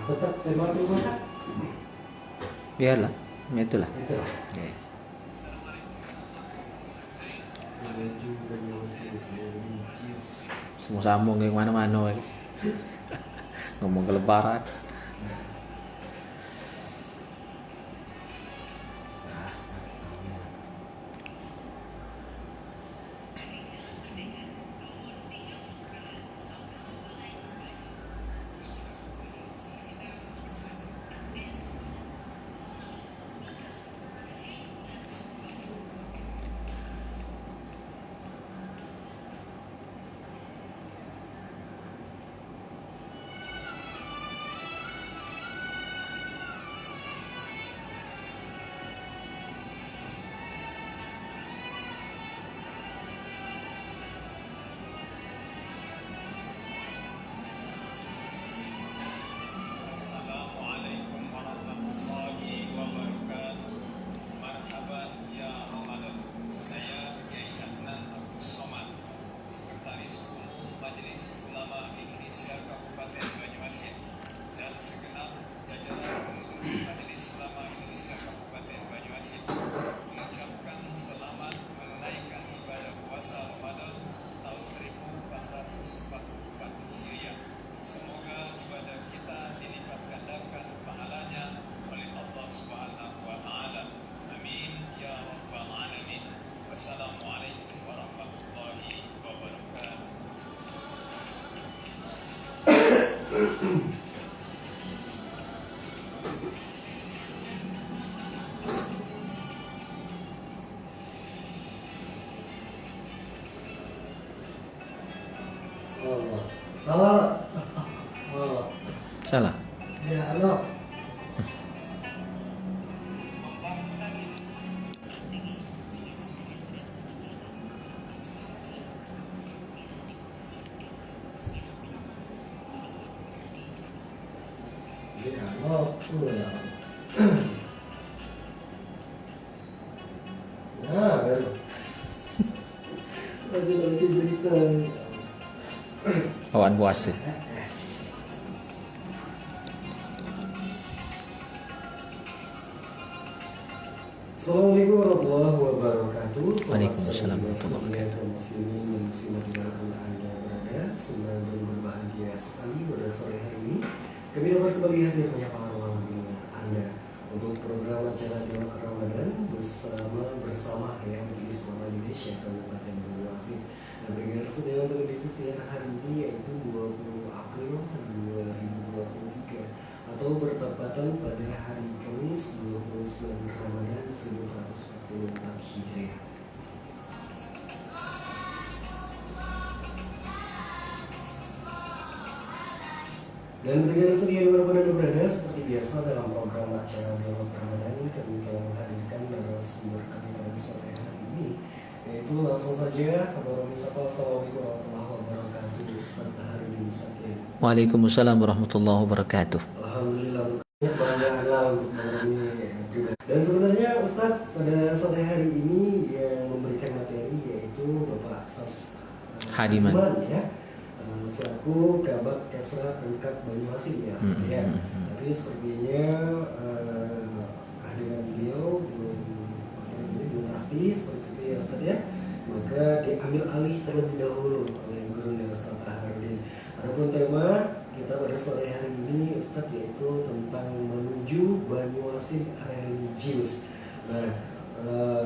tetap tema kan? Biarlah, itulah. Itulah. Ya. Semua sambung ke mana-mana lagi. Ngomong ke lebaran. Salah. Oh. Salah. Ya, halo. Ya, halo. Nah, baru. Lagi cerita. Awan puasa. Assalamualaikum warahmatullahi wabarakatuh. Waalaikumsalam warahmatullahi wabarakatuh. Muslimin dan muslimat dimanapun Anda berada, semoga berbahagia sekali pada sore hari ini. Kami dapat kembali hadir menyapa ruang dengan Anda untuk program acara Dialog Ramadan bersama yang Majelis Ulama Indonesia Kabupaten Banyuasin. Dan berikan sedia untuk edisi siang hari ini yaitu 20 April 2023 atau bertepatan pada hari Kamis 29 Ramadan 1444 Hijriah. Dan dengan sedia dimanapun Anda berada, seperti biasa dalam program acara Dialog Ramadan kami telah menghadirkan narasumber kami pada sore hari ini, yaitu langsung saja Kabar Misapa. Assalamualaikum warahmatullahi wabarakatuh. Ustaz Taharudin Sakin. Waalaikumsalam warahmatullahi wabarakatuh. Alhamdulillah, banggalah untuk mengalami pribadi. Dan sebenarnya Ustadz pada sore hari ini yang memberikan materi yaitu Bapak Sas Hadiman ya, selaku Kabak Kesra Pemkab Banyuasin ya Ustadz ya. Tapi sepertinya kehadiran beliau belum pasti seperti itu ya Ustadz ya. Maka diambil alih terlebih dahulu oleh Guru dan Ustadz Taharudin. Adapun tema kita pada sore hari ini Ustadz yaitu tentang menuju Banyuasin religius. Nah,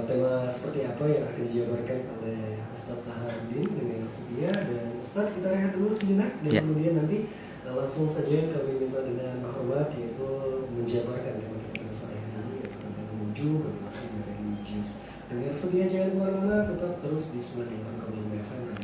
tema seperti apa yang akan dijabarkan oleh Ustadz Taharudin dengan setia. Dan Ustadz kita rehat dulu sejenak dan kemudian nanti langsung saja kami minta dengan hormat yaitu menjabarkan tema kita pada sore hari ini yaitu tentang menuju Banyuasin religius. Dengan setia jangan kemana-mana, tetap terus di 98,5 FM dan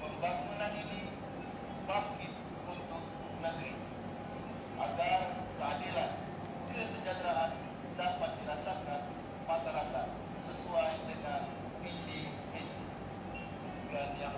pembangunan ini bangkit untuk negeri agar keadilan, kesejahteraan dapat dirasakan masyarakat sesuai dengan visi misi. Dan yang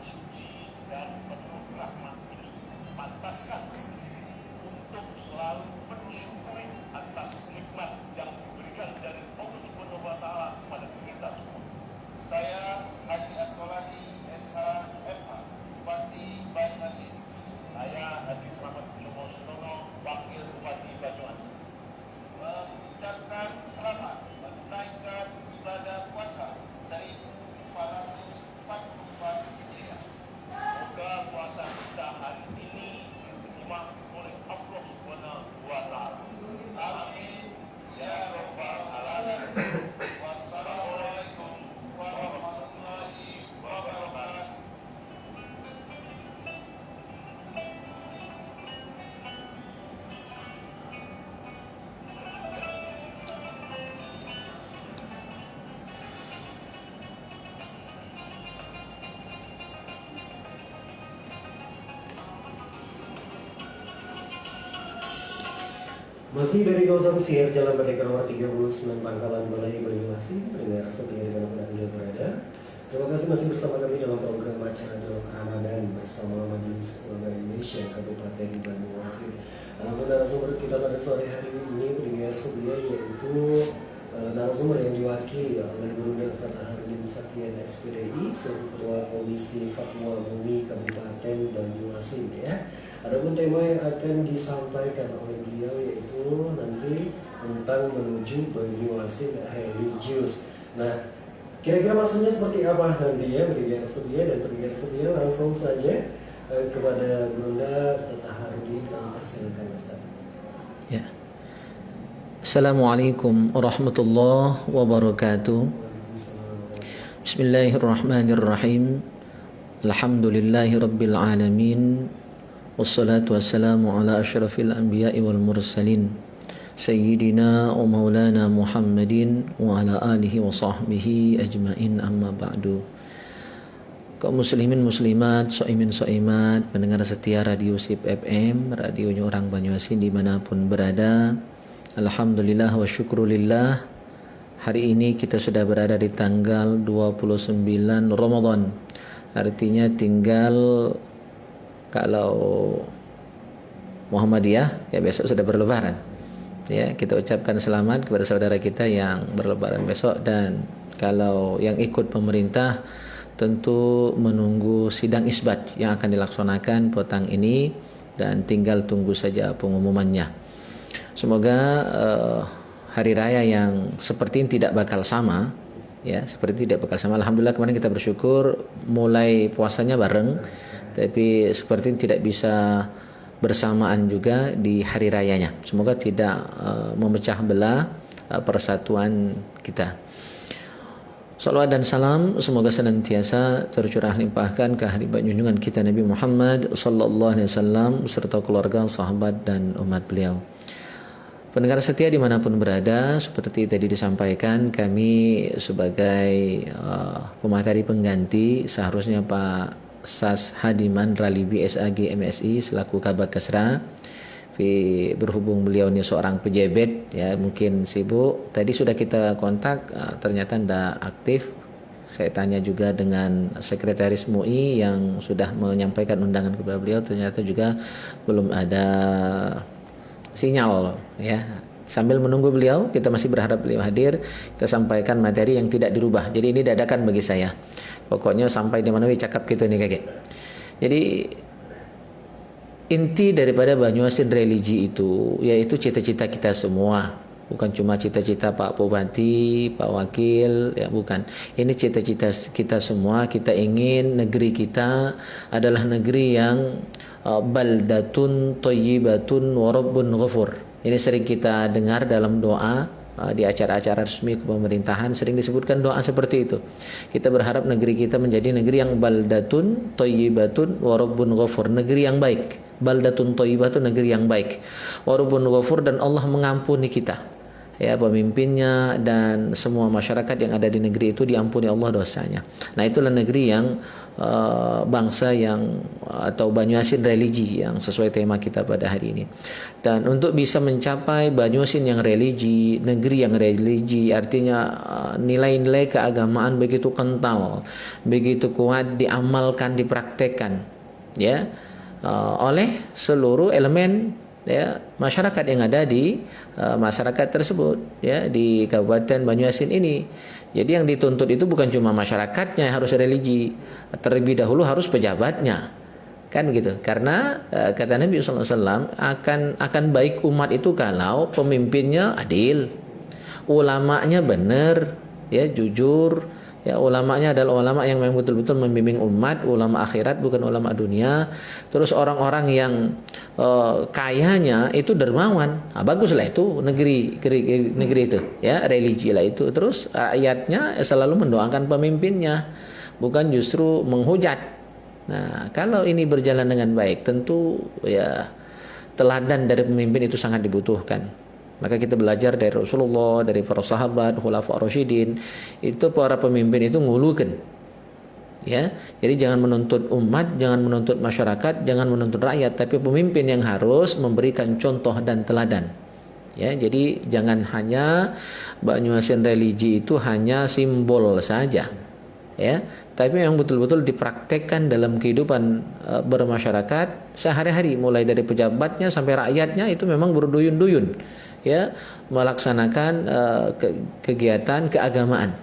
Masih dari kawasan Siar Jalan Merdeka nomor 39 Pangkalan Balai Banyuasin, pendengar setia dengan mana Anda berada. Terima kasih masih bersama kami dalam program acara Dialog Ramadan bersama Majelis Ulama Indonesia Kabupaten Banyuasin. Narasumber kita pada sore hari ini pendengar setia yaitu narasumber yang diwakili oleh Gurunda Ustaz Harudin Sakian SPDI selaku Ketua Komisi Fatwa MUI Kabupaten Banyuasin ya. Adapun tema yang akan disampaikan oleh beliau yaitu nanti tentang menuju Banyuasin religius. Nah, kira-kira maksudnya seperti apa nanti ya pendengar setia dan pendengar setia langsung saja kepada Gurunda Ustaz Harudin dan persilakan Ustaz. Ya. Assalamualaikum warahmatullahi wabarakatuh. Bismillahirrahmanirrahim. Alhamdulillahi rabbil alamin. Wassalatu wassalamu ala asyrafil anbiya'i wal mursalin Sayyidina wa maulana Muhammadin wa ala alihi wa sahbihi ajma'in amma ba'du. Kaum muslimin muslimat, so'imin so'imat, pendengar setia Radio SIP FM, radionya orang Banyuasin dimanapun berada. Alhamdulillah wa syukrulillah. Hari ini kita sudah berada di tanggal 29 Ramadan. Artinya tinggal, kalau Muhammadiyah ya besok sudah berlebaran. Ya, kita ucapkan selamat kepada saudara kita yang berlebaran besok, dan kalau yang ikut pemerintah tentu menunggu sidang isbat yang akan dilaksanakan petang ini dan tinggal tunggu saja pengumumannya. Semoga hari raya yang seperti ini tidak bakal sama ya, seperti tidak bakal sama. Alhamdulillah kemarin kita bersyukur mulai puasanya bareng, tapi seperti ini tidak bisa bersamaan juga di hari rayanya. Semoga tidak memecah belah persatuan kita. Salawat dan salam semoga senantiasa tercurah limpahkan ke hadirat junjungan kita Nabi Muhammad sallallahu alaihi wasallam beserta keluarga, sahabat dan umat beliau. Pendengar setia dimanapun berada, seperti tadi disampaikan, kami sebagai pemateri pengganti seharusnya Pak Sas Hadiman Ralibi SAG MSI selaku Kabak Kesra. Berhubung beliau ini seorang pejabat ya, mungkin sibuk. Tadi sudah kita kontak, ternyata tidak aktif. Saya tanya juga dengan sekretaris MUI yang sudah menyampaikan undangan kepada beliau, ternyata juga belum ada sinyal ya. Sambil menunggu beliau, kita masih berharap beliau hadir, kita sampaikan materi yang tidak dirubah. Jadi ini dadakan bagi saya. Pokoknya sampai di mana cakap kita nih kakek. Jadi inti daripada Banyuasin religi itu yaitu cita-cita kita semua, bukan cuma cita-cita Pak Bupati, Pak Wakil ya, bukan. Ini cita-cita kita semua. Kita ingin negeri kita adalah negeri yang baldatun thayyibatun wa rabbun ghafur. Ini sering kita dengar dalam doa di acara-acara resmi kepemerintahan, sering disebutkan doa seperti itu. Kita berharap negeri kita menjadi negeri yang baldatun thayyibatun wa rabbun ghafur, negeri yang baik. Baldatun thayyibatun, negeri yang baik. Wa rabbun ghafur, dan Allah mengampuni kita. Ya, pemimpinnya dan semua masyarakat yang ada di negeri itu diampuni Allah dosanya. Nah, itulah negeri yang bangsa yang atau Banyuasin religi yang sesuai tema kita pada hari ini. Dan untuk bisa mencapai Banyuasin yang religi, negeri yang religi, artinya nilai-nilai keagamaan begitu kental, begitu kuat diamalkan, dipraktekkan ya oleh seluruh elemen ya masyarakat yang ada di masyarakat tersebut ya di Kabupaten Banyuasin ini. Jadi yang dituntut itu bukan cuma masyarakatnya yang harus religi, terlebih dahulu harus pejabatnya, kan gitu. Karena kata Nabi SAW, akan baik umat itu kalau pemimpinnya adil, ulamanya benar, ya jujur. Ya, ulamanya adalah ulama yang memang betul-betul membimbing umat, ulama akhirat bukan ulama dunia. Terus orang-orang yang kayanya itu dermawan. Nah, baguslah itu negeri itu, ya, religi lah itu. Terus rakyatnya selalu mendoakan pemimpinnya, bukan justru menghujat. Nah, kalau ini berjalan dengan baik, tentu ya teladan dari pemimpin itu sangat dibutuhkan. Maka kita belajar dari Rasulullah, dari para sahabat, khulafa rasyidin, itu para pemimpin itu ngulukan. Ya, jadi jangan menuntut umat, jangan menuntut masyarakat, jangan menuntut rakyat, tapi pemimpin yang harus memberikan contoh dan teladan. Ya, jadi jangan hanya Banyuasin religi itu hanya simbol saja, ya, tapi yang betul-betul dipraktekkan dalam kehidupan bermasyarakat sehari-hari, mulai dari pejabatnya sampai rakyatnya itu memang berduyun-duyun, ya, melaksanakan kegiatan keagamaan,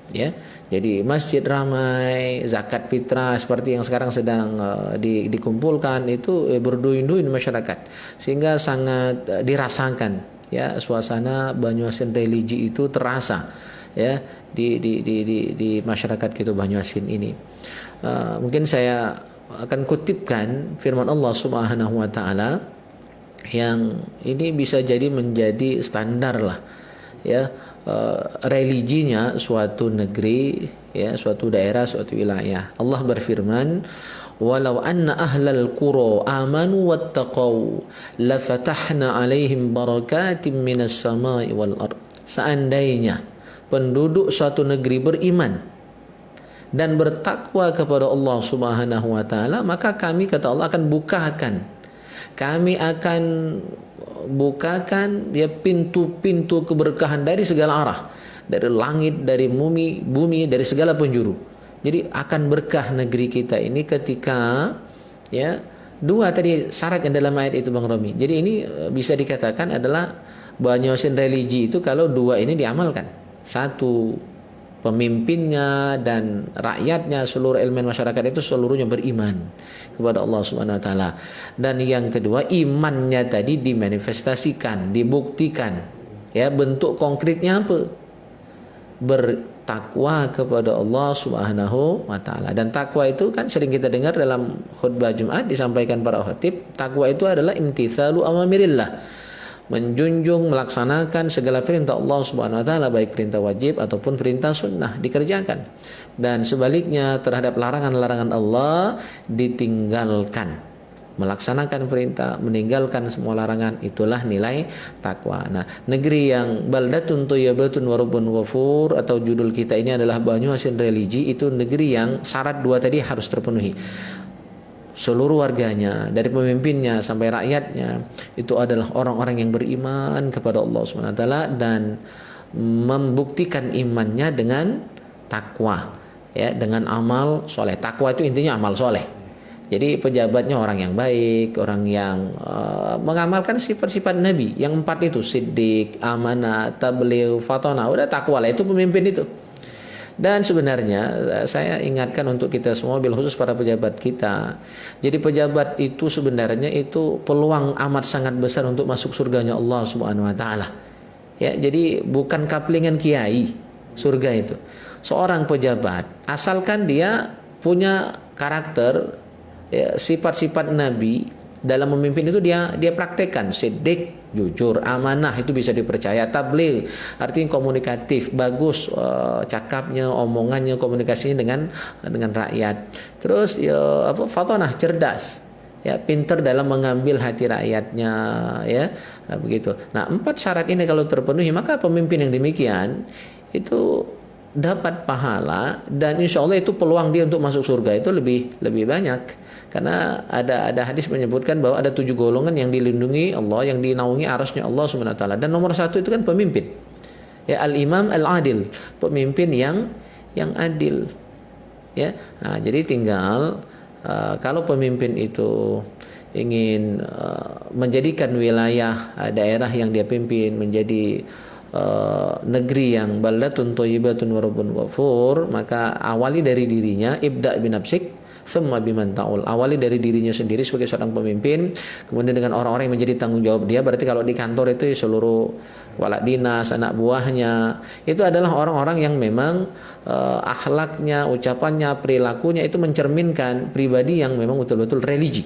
ya. Jadi masjid ramai, zakat fitrah seperti yang sekarang sedang dikumpulkan itu berduyun-duyun masyarakat, sehingga sangat dirasakan, ya, suasana Banyuasin religi itu terasa, ya, di masyarakat gitu Banyuasin ini. Mungkin saya akan kutipkan firman Allah Subhanahu wa taala yang ini bisa jadi menjadi standar lah, ya, religinya suatu negeri, ya, suatu daerah, suatu wilayah. Allah berfirman, walau anna ahlal qura amanu wattaqau lafatahna alaihim barakatim minas samai wal ard. Seandainya penduduk suatu negeri beriman dan bertakwa kepada Allah Subhanahu wa taala, maka kami, kata Allah, akan bukakan ya pintu-pintu keberkahan dari segala arah, dari langit, dari bumi, dari segala penjuru. Jadi akan berkah negeri kita ini ketika, ya, dua tadi syarat yang dalam ayat itu Bang Romi. Jadi ini bisa dikatakan adalah Banyuasin religi itu kalau dua ini diamalkan. Satu, pemimpinnya dan rakyatnya, seluruh elemen masyarakat itu seluruhnya beriman kepada Allah Subhanahu wa taala. Dan yang kedua, imannya tadi dimanifestasikan, dibuktikan. Ya, bentuk konkretnya apa? Bertakwa kepada Allah Subhanahu wa taala. Dan takwa itu kan sering kita dengar dalam khutbah Jumat disampaikan para khatib, takwa itu adalah imtitsalu awamirillah, menjunjung, melaksanakan segala perintah Allah Subhanahu wa taala, baik perintah wajib ataupun perintah sunnah dikerjakan. Dan sebaliknya terhadap larangan-larangan Allah ditinggalkan, melaksanakan perintah, meninggalkan semua larangan, itulah nilai takwa. Nah, negeri yang baldatun thayyibatun wa rabbun ghafur, atau judul kita ini adalah Banyuasin religi, itu negeri yang syarat dua tadi harus terpenuhi. Seluruh warganya, dari pemimpinnya sampai rakyatnya, itu adalah orang-orang yang beriman kepada Allah Subhanahu wa taala dan membuktikan imannya dengan takwa, ya, dengan amal soleh. Takwa itu intinya amal soleh. Jadi pejabatnya orang yang baik, orang yang mengamalkan sifat-sifat Nabi yang 4 itu, siddiq, amanah, tabligh, fatona. Udah takwa lah, itu pemimpin itu. Dan sebenarnya saya ingatkan untuk kita semua, bil khusus para pejabat kita. Jadi pejabat itu sebenarnya itu peluang amat sangat besar untuk masuk surganya Allah Subhanahu wa taala. Ya, jadi bukan kaplingan kiai surga itu. Seorang pejabat asalkan dia punya karakter, ya, sifat-sifat Nabi dalam memimpin itu dia praktekkan, siddiq, jujur, amanah, itu bisa dipercaya, tabligh artinya komunikatif, bagus cakapnya, omongannya, komunikasinya dengan rakyat. Terus ya, fatonah, cerdas, ya, pintar dalam mengambil hati rakyatnya, ya, begitu. Nah, 4 syarat ini kalau terpenuhi, maka pemimpin yang demikian itu dapat pahala, dan insya Allah itu peluang dia untuk masuk surga itu lebih banyak. Karena ada hadis menyebutkan bahwa ada 7 golongan yang dilindungi Allah, yang dinaungi arasnya Allah Subhanahu wa taala. Dan nomor 1 itu kan pemimpin. Ya, al-imam al-adil, pemimpin yang adil. Ya. Nah, jadi tinggal kalau pemimpin itu ingin menjadikan wilayah daerah yang dia pimpin menjadi negeri yang baldatun thayyibatun wa rabbun ghafur, maka awali dari dirinya, ibda' bi nafsik thumma biman ta'ul. Awali dari dirinya sendiri sebagai seorang pemimpin, kemudian dengan orang-orang yang menjadi tanggung jawab dia. Berarti kalau di kantor itu seluruh kepala dinas, anak buahnya, itu adalah orang-orang yang memang akhlaknya, ucapannya, perilakunya itu mencerminkan pribadi yang memang betul-betul religi.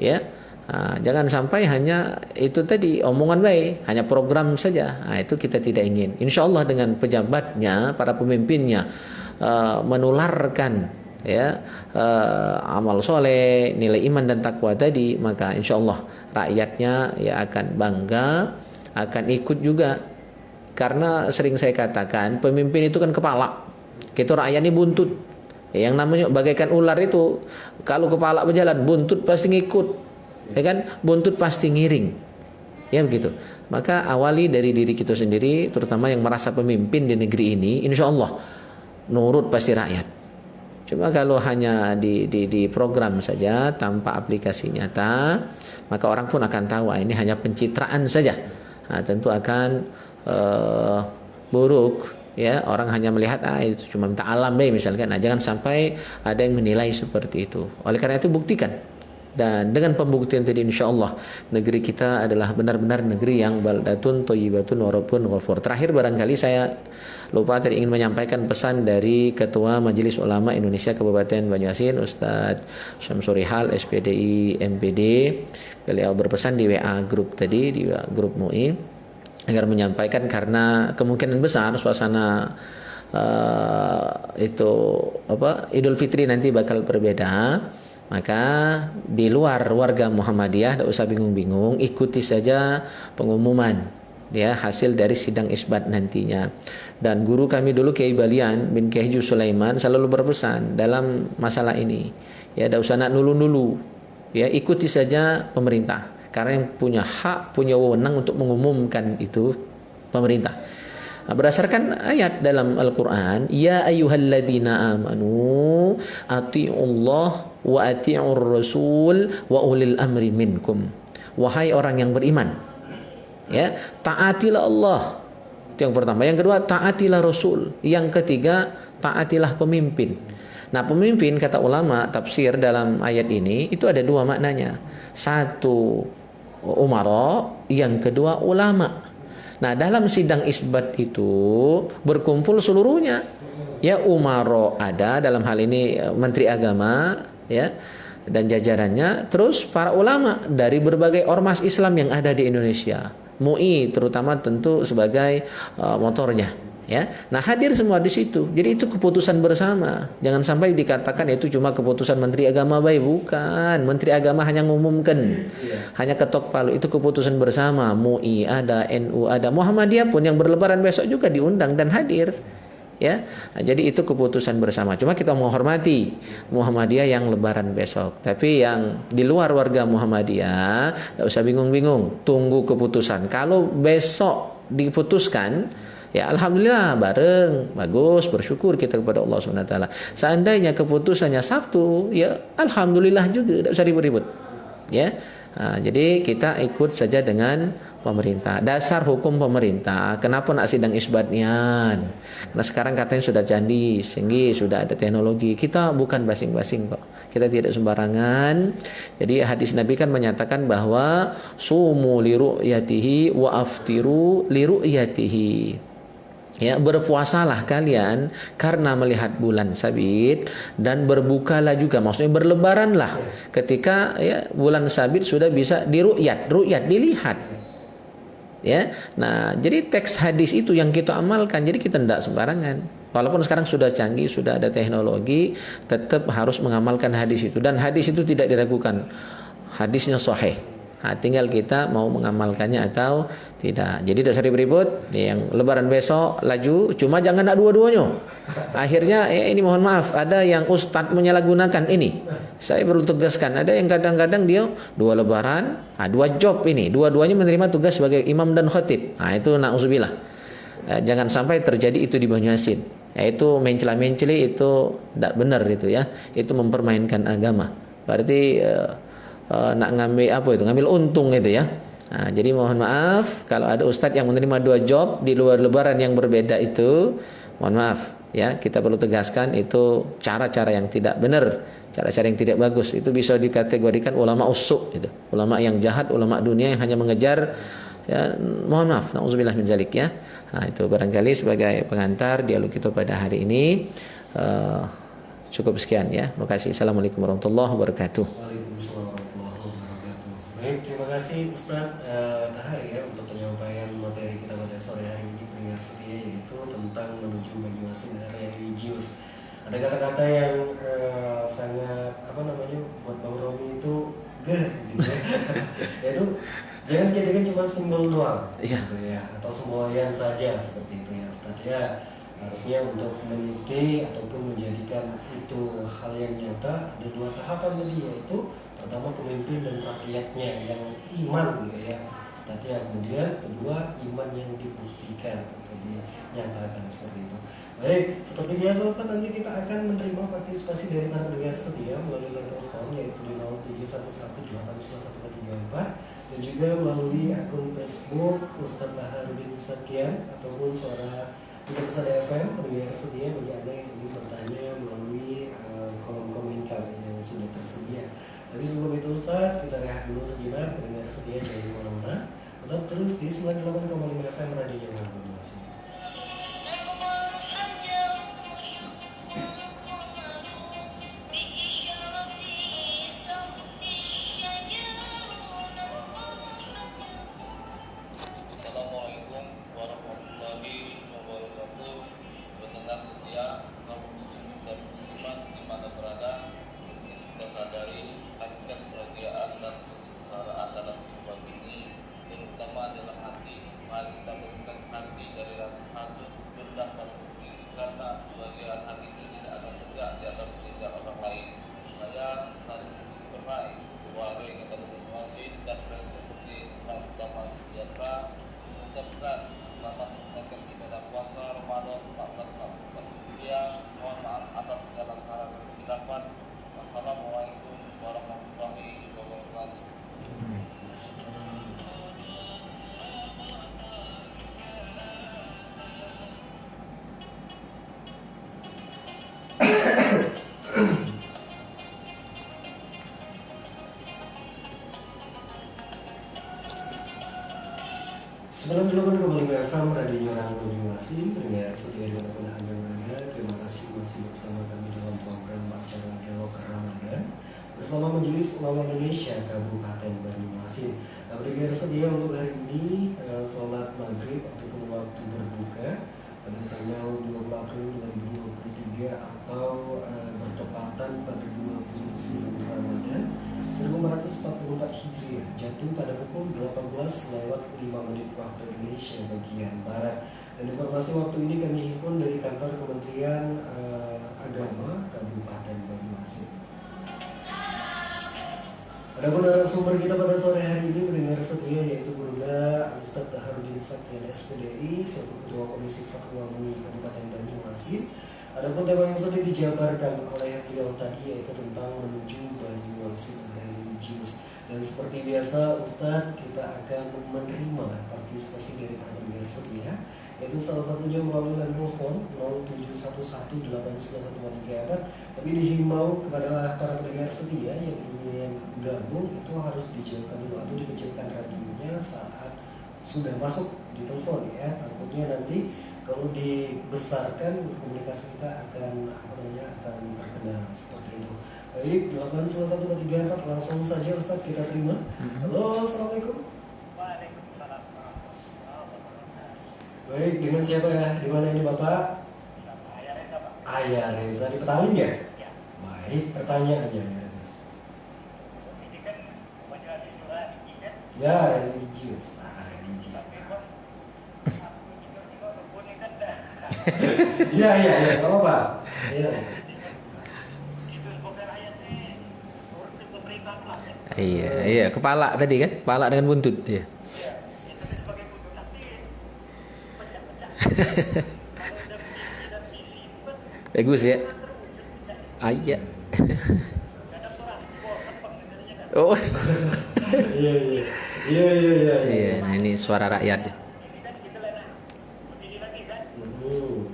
Ya. Nah, jangan sampai hanya itu tadi omongan baik, hanya program saja. Nah, itu kita tidak ingin. Insya Allah dengan pejabatnya, para pemimpinnya menularkan, ya, amal soleh, nilai iman dan takwa tadi, maka insya Allah rakyatnya ya akan bangga, akan ikut juga. Karena sering saya katakan, pemimpin itu kan kepala, kita rakyat ini buntut. Yang namanya bagaikan ular itu, kalau kepala berjalan, buntut pasti ngikut. Ya kan, buntut pasti ngiring. Ya begitu. Maka awali dari diri kita sendiri, terutama yang merasa pemimpin di negeri ini, insya Allah nurut pasti rakyat. Cuma kalau hanya di program saja tanpa aplikasi nyata, maka orang pun akan tahu ini hanya pencitraan saja. Nah, tentu akan buruk. Ya, orang hanya melihat itu cuma minta alam misalkan. Nah, jangan sampai ada yang menilai seperti itu. Oleh karena itu buktikan. Dan dengan pembuktian tadi insya Allah negeri kita adalah benar-benar negeri yang baldatun thayyibatun wa rabbun ghafur. Terakhir barangkali saya lupa tadi ingin menyampaikan pesan dari Ketua Majelis Ulama Indonesia Kabupaten Banyuasin Ustadz Syamsuri Hal SPDI MPD. Beliau berpesan di WA grup tadi, di WA grup MUI, agar menyampaikan karena kemungkinan besar suasana Idul Fitri nanti bakal berbeda. Maka di luar warga Muhammadiyah tidak usah bingung-bingung, ikuti saja pengumuman ya hasil dari sidang isbat nantinya. Dan guru kami dulu Kiai Balian bin Kiai Haji Sulaiman selalu berpesan dalam masalah ini, ya tidak usah nak nulu-nulu, ya ikuti saja pemerintah karena yang punya hak, punya wewenang untuk mengumumkan itu pemerintah. Berdasarkan ayat dalam Al-Quran, ya ayyuhalladzina amanu ati'ullah wa ati'ur rasul wa ulil amri minkum. Wahai orang yang beriman, ya taatilah Allah. Itu yang pertama. Yang kedua, taatilah Rasul. Yang ketiga, taatilah pemimpin. Nah, pemimpin kata ulama tafsir dalam ayat ini itu ada dua maknanya. Satu umara, yang kedua ulama. Nah, dalam sidang isbat itu berkumpul seluruhnya. Ya, umaro ada dalam hal ini Menteri Agama, ya, dan jajarannya, terus para ulama dari berbagai ormas Islam yang ada di Indonesia. MUI terutama tentu sebagai motornya, ya. Nah, hadir semua di situ. Jadi itu keputusan bersama. Jangan sampai dikatakan itu cuma keputusan Menteri Agama bukan. Menteri Agama hanya ngumumkan. Hanya ketok palu, itu keputusan bersama. MUI ada, NU ada, Muhammadiyah pun yang berlebaran besok juga diundang dan hadir. Ya, nah, jadi itu keputusan bersama. Cuma kita menghormati Muhammadiyah yang lebaran besok. Tapi yang di luar warga Muhammadiyah, tidak usah bingung-bingung. Tunggu keputusan. Kalau besok diputuskan, ya alhamdulillah bareng, bagus, bersyukur kita kepada Allah SWT. Seandainya keputusannya Sabtu, ya alhamdulillah juga, tidak usah ribut-ribut. Ya, nah, jadi kita ikut saja dengan pemerintah. Dasar hukum pemerintah. Kenapa nak sidang isbatnya? Karena sekarang katanya sudah canggih, sudah ada teknologi. Kita bukan basing-basing kok. Kita tidak sembarangan. Jadi hadis Nabi kan menyatakan bahwa sumu li ru'yatihi wa aftiru li ru'yatihi. Ya, berpuasalah kalian karena melihat bulan sabit dan berbukalah juga, maksudnya berlebaranlah ketika ya bulan sabit sudah bisa diru'yat dilihat. Ya. Nah, jadi teks hadis itu yang kita amalkan. Jadi kita tidak sembarangan. Walaupun sekarang sudah canggih, sudah ada teknologi, tetap harus mengamalkan hadis itu, dan hadis itu tidak diragukan. Hadisnya sahih. Nah, tinggal kita mau mengamalkannya atau tidak. Jadi dasar ribut, yang lebaran besok laju, cuma jangan nak dua-duanya. Akhirnya ini mohon maaf, ada yang ustadz menyalahgunakan ini. Saya perlu tegaskan, ada yang kadang-kadang dia dua lebaran, dua job ini, dua-duanya menerima tugas sebagai imam dan khatib. Nah, itu na'udzubillah. Jangan sampai terjadi itu di Banyuasin. Itu mencela-menceli, itu tidak benar itu ya. Itu mempermainkan agama. Berarti nak ngambil untung itu ya. Nah, jadi mohon maaf kalau ada ustadz yang menerima dua job di luar lebaran yang berbeda itu, mohon maaf ya, kita perlu tegaskan itu cara-cara yang tidak benar, cara-cara yang tidak bagus. Itu bisa dikategorikan ulama usuk itu, ulama yang jahat, ulama dunia yang hanya mengejar ya, mohon maaf, na'udzubillah min zalik ya. Nah, itu barangkali sebagai pengantar dialog kita pada hari ini. Cukup sekian ya. Terima kasih. Assalamualaikum warahmatullahi wabarakatuh. Waalaikumsalam warahmatullahi wabarakatuh. Baik, terima kasih Ustaz Tahari ya untuk penyampaian materi kita pada sore hari ini, pendengar setia, yaitu tentang menuju Banyuasin religius. Ada kata-kata yang sangat buat Bang Romi itu gitu ya. Yaitu jangan dijadikan cuma simbol doang, gitu ya, atau semboyan saja seperti itu ya Ustaz ya. Harusnya untuk meneliti ataupun menjadikan itu hal yang nyata, ada dua tahapan tadi, yaitu pertama pemimpin dan rakyatnya yang iman gitu ya. Ustadz ya. Kemudian kedua, iman yang dibuktikan atau dinyatakan seperti itu. Baik, seperti biasa Ustadz, nanti kita akan menerima partisipasi dari para pendengar setia melalui line telepon yaitu di 0711811334 dan juga melalui akun Facebook Ustadz Baharudin Sekian ataupun Suara Tidak Besar FM pendengar setia bagi Anda yang ingin bertanya melalui kolom komentar yang sudah tersedia. Tapi sebelum itu Ustadz, kita rehat dulu sejenak pendengar setia jangan kemana-mana. Tetap terus di 98,5 FM Radio Jangan Koordinasi. Assalamualaikum warahmatullahi wabarakatuh. Pendengar setia, kaum muslimin dan muslimat dimana berada, kita sadari hakikat kebahagiaan dan kesengsaraan dalam kehidupan ini terutama adalah hati. Mari kita bersihkan hati dari rasa hasut, dendam dan dengki, karena kebahagiaan hati itu tidak akan tegak di atas tindak orang lain. Saya saling berbaik, keluarga yang kita berkongsi dan seperti utama sejahtera. Mengucapkan selamat menunaikan ibadah puasa Ramadan 1444 Hijriah. Mohon maaf atas segala salah dan kesilapan. Wassalamualaikum warahmatullahi wabarakatuh. Sebelum kembali ke FM Radio Nyorang Koordinasi, pendengar setia dimanapun Anda berada, terima kasih masih bersama kami dalam program acara Dialog Ramadan bersama Majelis Ulama Indonesia Kabupaten Banyuasin. Nah, pendengar setia untuk hari ini sholat maghrib ataupun waktu berbuka pada tanggal 20 April 2023 atau bertepatan pada 29 Ramadan 1444 Hijriah jatuh pada pukul 18:05 waktu Indonesia bagian Barat. Dan informasi waktu ini kami himpun dari kantor Kementerian Agama Kabupaten Banyuasin. Adapun narasumber kita pada sore hari ini mendengar setia yaitu Bunda Ustadz Baharudin Sekian SPDI selaku Ketua Komisi Fatwa MUI Kabupaten Banyuasin. Adapun tema yang sudah dijabarkan oleh beliau tadi yaitu tentang menuju Banyuasin religius. Dan seperti biasa Ustadz, kita akan menerima partisipasi dari para pendengar setia yaitu salah satunya melalui line telepon 0711891143. Tapi dihimbau kepada para pendengar setia yang ingin gabung itu harus dijauhkan dulu atau dikecilkan radionya saat sudah masuk di telepon ya. Takutnya nanti kalau dibesarkan komunikasi kita akan akan terkendala seperti itu. Baik, 8134 langsung saja Ustadz kita terima. Halo, assalamualaikum. Waalaikumsalam. Baik, dengan siapa ya? Di mana ini Bapak? Ayah Reza, Pak. Ayah Reza di Petaling ya? Ya. Baik, pertanyaannya ya Reza. Ini kan Banyuasin juga tinggi kan? Ya, religius. Religi. Tapi kok aku juga kebunnya kan dah. Iya, nggak apa-apa. Iya. Itu bukan ayatnya urut ke pemerintah lah kan? Iya, kepala tadi kan, kepala dengan buntut ya. Iya. Itu kan sebagai butuh nanti pecah-pecah. Kalau udah visi dan misi itu kan Bagus ya. terwujud tidak. Ayat. Kadang orang kepeng dengarnya kan. Oh. Iya. Iya, nah ini suara rakyat. Ini kan kita lena begini lagi kan? Nah, itu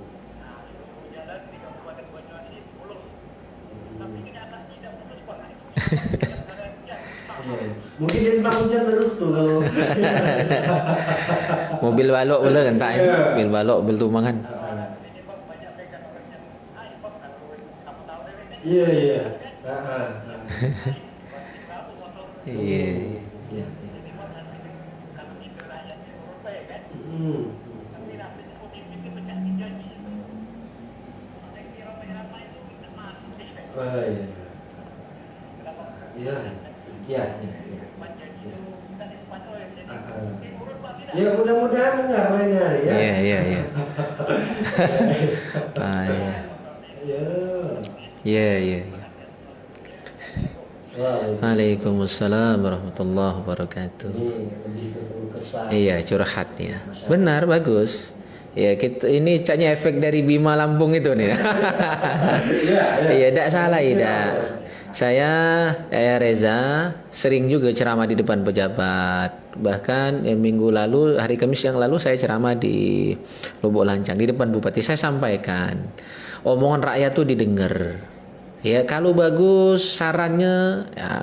jalan di Kabupaten Banyuasin mulus. Tapi kenyataan tidak putus banget. Iya. Mungkin dia tentang hujan terus tuh kalau. Mobil balok boleh kan tak? Iya. Mobil balok bertumangan. Ini Bang banyak pegang orangnya. Ayo Bang kalau kamu tahu deh ini. Iya. Kamu motor. Iya. Iya. Ini Bang nanti kalau itu rakyatnya urut baik kan. Tapi rasanya positif itu banyak janji. Ada yang kira-kira itu kita mati. Oh iya. Kenapa? Iya. Janji itu kita dipandu ya. Jadi urut Bang tidak. Ya mudah-mudahan dengar lain hari ya. Iya. Ah, iya. Iya. Iya. Waalaikumsalam. Waalaikumsalam warahmatullahi wabarakatuh. Ini lebih ke keluh kesah. Iya, curhat ya. Benar, bagus. Ya, kita ini caknya efek dari Bima Lampung itu nih. Iya, tidak salah, tidak. Saya Reza sering juga ceramah di depan pejabat. Bahkan minggu lalu, hari Kamis yang lalu saya ceramah di Lubuk Lancang di depan bupati. Saya sampaikan omongan rakyat tuh didengar. Ya, kalau bagus sarannya ya,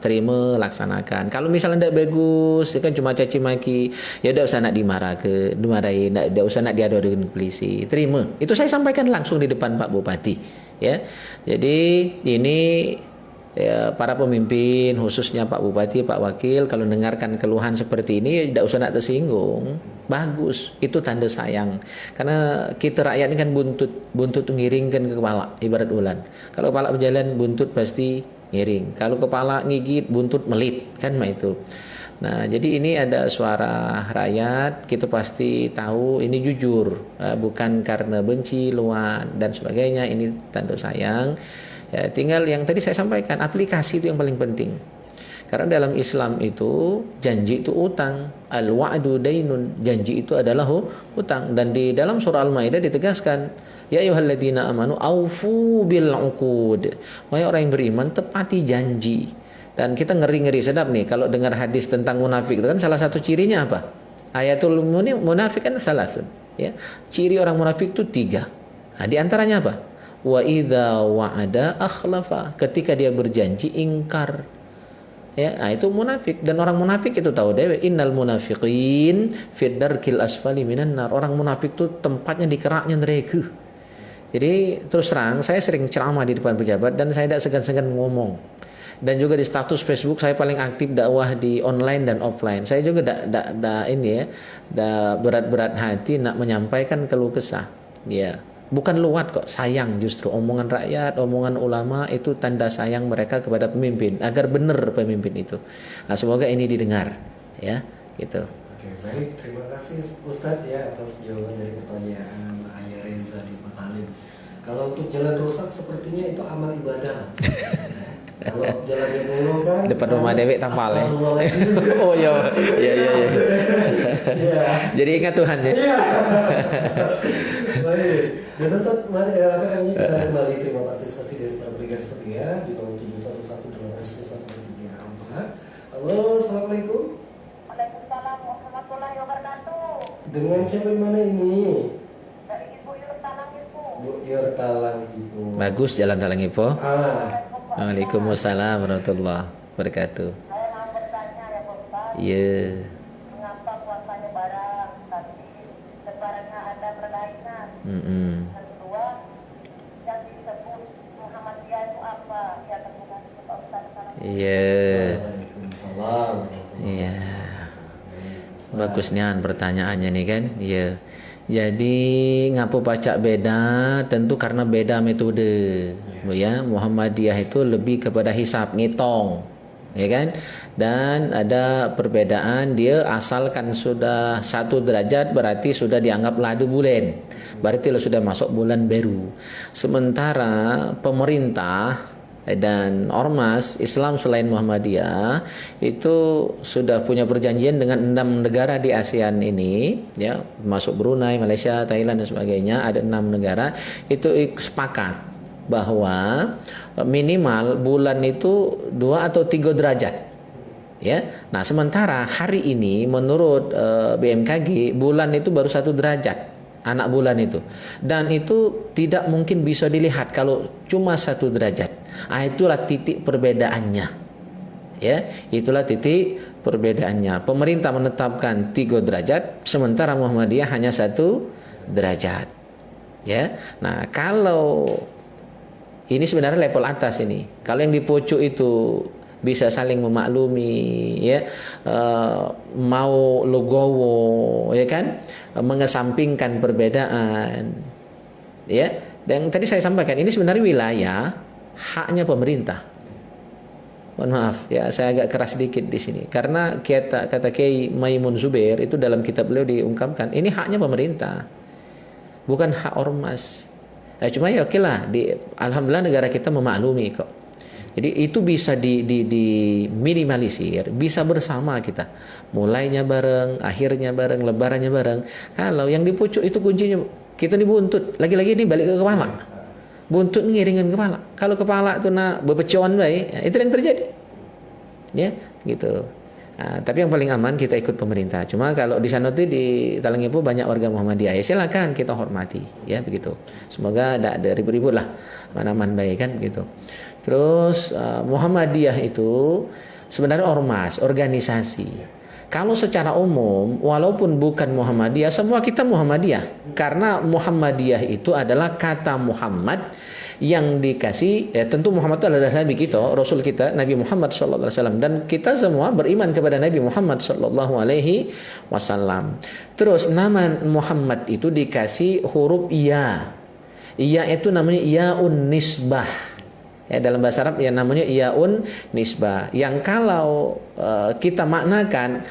terima, laksanakan. Kalau misalnya tidak bagus, ya kan cuma caci maki, ya tidak usah nak dimarahin, tidak usah nak diadu dengan polisi. Terima. Itu saya sampaikan langsung di depan Pak Bupati. Ya, jadi ini ya, para pemimpin khususnya Pak Bupati, Pak Wakil kalau dengarkan keluhan seperti ini ya tidak usah nak tersinggung. Bagus, itu tanda sayang. Karena kita rakyat ini kan buntut ngiringkan ke kepala ibarat ulan. Kalau kepala berjalan buntut pasti ngiring. Kalau kepala ngigit buntut melit, kan itu. Nah, jadi ini ada suara rakyat, kita pasti tahu ini jujur, bukan karena benci, luan dan sebagainya. Ini tanda sayang. Ya, tinggal yang tadi saya sampaikan, aplikasi itu yang paling penting. Karena dalam Islam itu janji itu utang, al-wa'du dainun, janji itu adalah hutang. Dan di dalam surah Al-Maidah ditegaskan, ya ayyuhalladzina amanu aufu bil uqud. Wahai orang yang beriman, tepati janji. Dan kita ngeri-ngeri sedap nih kalau dengar hadis tentang munafik itu kan salah satu cirinya apa? Ayatul munafik kan salasun, ya. Ciri orang munafik itu 3. Nah, di antaranya apa? Wa idza wa'ada akhlafa, ketika dia berjanji ingkar. Ya, nah itu munafik. Dan orang munafik itu tahu dewe, innal munafiqin fid darkil asfali minan nar. Orang munafik itu tempatnya di keraknya neraka. Jadi terus terang saya sering ceramah di depan pejabat dan saya tidak segan-segan ngomong. Dan juga di status Facebook saya paling aktif dakwah di online dan offline. Saya juga berat-berat hati nak menyampaikan keluh kesah. Ya. Bukan luat kok, sayang justru omongan rakyat, omongan ulama itu tanda sayang mereka kepada pemimpin agar benar pemimpin itu. Nah, semoga ini didengar, ya, gitu. Oke, baik, terima kasih Ustadz ya atas jawaban dari pertanyaan Ayah Reza di Petalim. Kalau untuk jalan rusak sepertinya itu amal ibadah lah. Kalau jalannya bolong kan depan rumah Dewi tampal ya. Oh iya. Jadi ingat Tuhan ya. Iya. Baik. Dan Ustaz, mari kita kembali terima partisipasi dari para pendengar setia di 0711899134. Halo, assalamualaikum. Waalaikumsalam warahmatullahi wabarakatuh. Dengan siapa di mana ini? Dari Ibu Yurtalang Ibu. Bu Yurtalang Ibu. Bagus jalan Talang Ipo. Waalaikumsalam warahmatullahi wabarakatuh. Saya mau bertanya ya Pak Ustaz. Iya. Mengapa puasanya barang tapi lebarannya ada perlainan? Yang kedua, yang disebut Muhammadiyah itu apa? Ya terima kasih Pak Ustaz. Iya. Waalaikumsalam. Iya. Bagus nian pertanyaannya nih kan. Iya. Jadi ngapu pacak beda tentu karena beda metode. Ya, Muhammadiyah itu lebih kepada hisab, ngitung. Ya kan? Dan ada perbedaan, dia asalkan sudah 1 derajat berarti sudah dianggap ladu bulan. Berarti sudah masuk bulan baru. Sementara pemerintah dan ormas Islam selain Muhammadiyah itu sudah punya perjanjian dengan 6 negara di ASEAN ini, ya, masuk Brunei, Malaysia, Thailand dan sebagainya, ada 6 negara itu sepakat bahwa minimal bulan itu 2 atau 3 derajat. Ya. Nah, sementara hari ini menurut BMKG bulan itu baru 1 derajat. Anak bulan itu, dan itu tidak mungkin bisa dilihat kalau cuma 1 derajat. Itulah titik perbedaannya, ya, itulah titik perbedaannya. Pemerintah menetapkan 3 derajat, sementara Muhammadiyah hanya 1 derajat, ya. Nah, kalau ini sebenarnya level atas ini. Kalau yang di pucuk itu bisa saling memaklumi, ya, mau logowo, ya kan, mengesampingkan perbedaan, ya. Dan tadi saya sampaikan ini sebenarnya wilayah haknya pemerintah. Mohon maaf ya, saya agak keras sedikit di sini karena kata Kiai Maimun Zubair itu dalam kitab beliau diungkapkan ini haknya pemerintah, bukan hak ormas. Cuma ya oke lah, alhamdulillah negara kita memaklumi kok. Jadi itu bisa diminimalisir, bisa bersama kita. Mulainya bareng, akhirnya bareng, lebarannya bareng. Kalau yang di pucuk itu kuncinya kita nih buntut, lagi-lagi ini balik ke kepala. Buntut ngiringin kepala. Kalau kepala itu nak bepecuan baik, ya, itu yang terjadi. Ya, gitu. Nah, tapi yang paling aman kita ikut pemerintah. Cuma kalau di sana tuh di Talangipu banyak warga Muhammadiyah, ya silakan kita hormati, ya begitu. Semoga tidak ada ribut-ribut lah, aman baik kan gitu. Terus Muhammadiyah itu sebenarnya ormas, organisasi. Kalau secara umum, walaupun bukan Muhammadiyah, semua kita Muhammadiyah. Karena Muhammadiyah itu adalah kata Muhammad yang dikasih, tentu Muhammad itu adalah Nabi kita, Rasul kita, Nabi Muhammad SAW. Dan kita semua beriman kepada Nabi Muhammad SAW. Terus nama Muhammad itu dikasih huruf ya. Ya itu namanya yaun nisbah. Ya, dalam bahasa Arab yang namanya yaun nisbah. Yang kalau kita maknakan